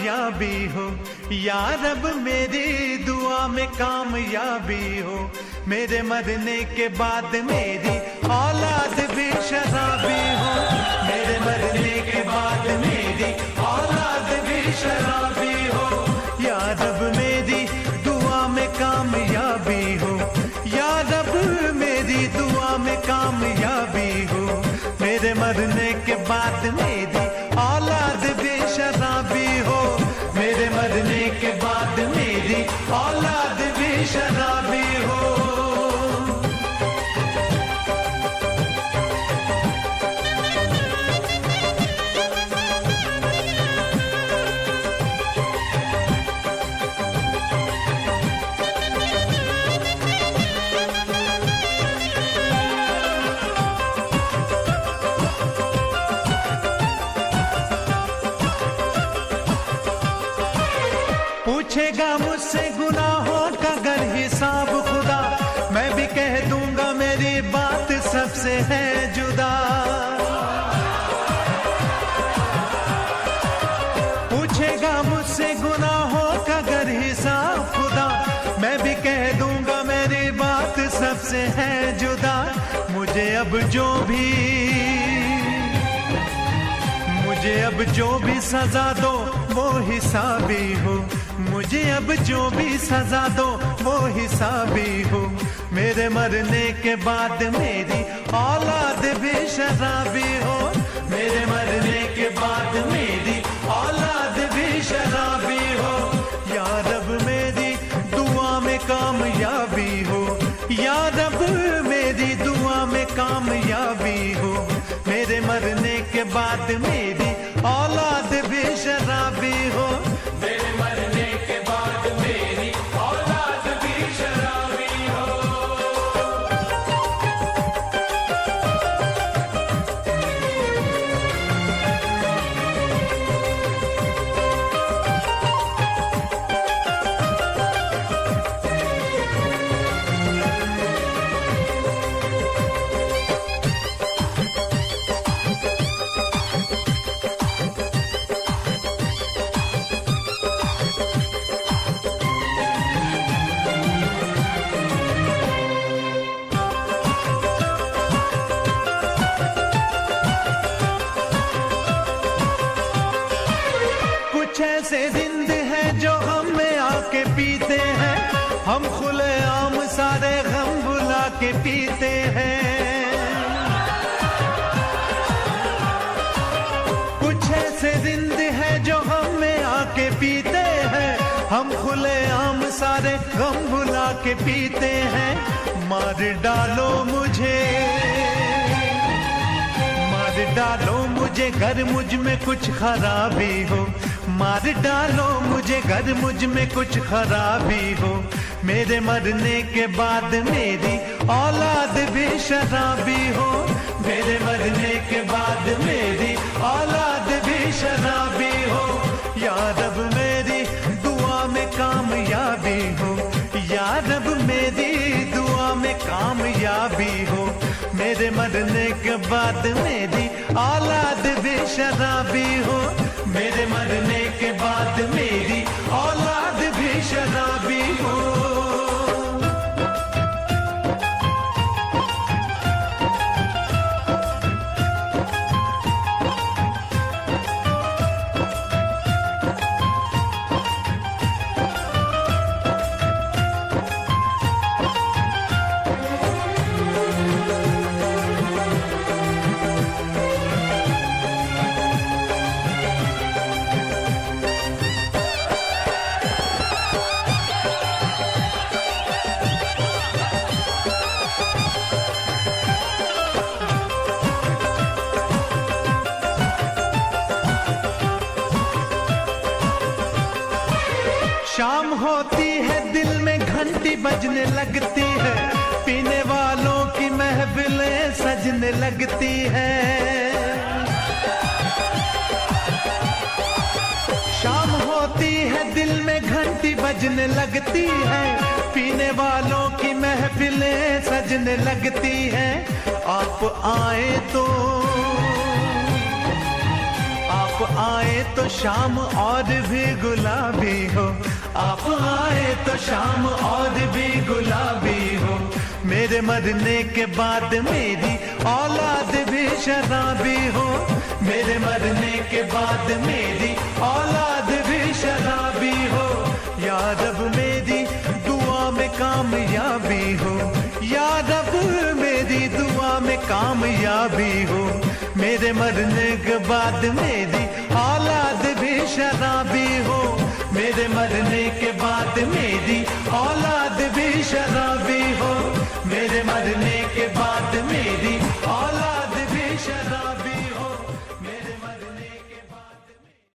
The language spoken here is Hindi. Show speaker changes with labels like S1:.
S1: कामयाबी हो, या रब मेरी दुआ में कामयाबी हो। मेरे मरने के बाद मेरी औलाद भी शराबी हो, मेरे मरने के बाद मेरी औलाद भी शराबी हो। या रब मेरी दुआ में कामयाबी हो, या रब मेरी दुआ में कामयाबी हो। मेरे मरने के बाद मेरी औलाद भी शराबी हो, मेरे मरने के बाद मेरी औलाद भी शराबी हो। पूछेगा मुझसे गुनाहों का गर हिसाब खुदा, मैं भी कह दूंगा मेरी बात सबसे है जुदा। पूछेगा मुझसे गुनाहों का गर हिसाब खुदा, मैं भी कह दूंगा मेरी बात सबसे है जुदा। मुझे अब जो भी सजा दो वो हिसाबी हो, मुझे अब जो भी सजा दो वो हिसाबी हो। मेरे मरने के बाद मेरी औलाद भी शराबी हो, मेरे मरने के बाद मेरी औलाद भी शराबी हो। या रब मेरी दुआ में कामयाबी हो, या रब मेरी दुआ में कामयाबी हो। मेरे मरने के बाद मेरी औलाद भी शराबी हो, मेरे मरने के बाद मेरी औलाद भी शराबी हो। ऐसे जिंद है जो हम में आके पीते हैं, हम खुले आम सारे गम बुला के पीते हैं। कुछ ऐसे जिंद है जो हम में आके पीते हैं, हम खुले आम सारे गम बुला के पीते हैं। मार डालो मुझे घर मुझ में कुछ खराबी हो, मार डालो मुझे घर मुझ में कुछ खराबी हो। मेरे मरने के बाद मेरी औलाद भी शराबी हो, मेरे मरने के बाद मेरी औलाद भी शराबी हो। या रब मेरी दुआ में कामयाबी हो, या रब मेरी दुआ में कामयाबी हो। मेरे मरने के बाद मेरी औलाद भी शराबी हो, मेरे मरने के बाद मेरी औलाद भी शराबी हो। शाम होती है दिल में घंटी बजने लगती है, पीने वालों की महफिलें सजने लगती है। शाम होती है दिल में घंटी बजने लगती है, पीने वालों की महफिलें सजने लगती है। आप आए तो आप आए तो शाम और भी गुलाबी हो, आप आए तो शाम और भी गुलाबी हो। मेरे मरने के बाद मेरी औलाद भी शराबी हो, मेरे मरने के बाद मेरी औलाद भी शराबी हो। या रब मेरी दुआ में कामयाबी हो, या रब मेरी दुआ में कामयाबी हो। मेरे मरने के बाद मेरी औलाद भी शराबी हो, मेरे मरने के बाद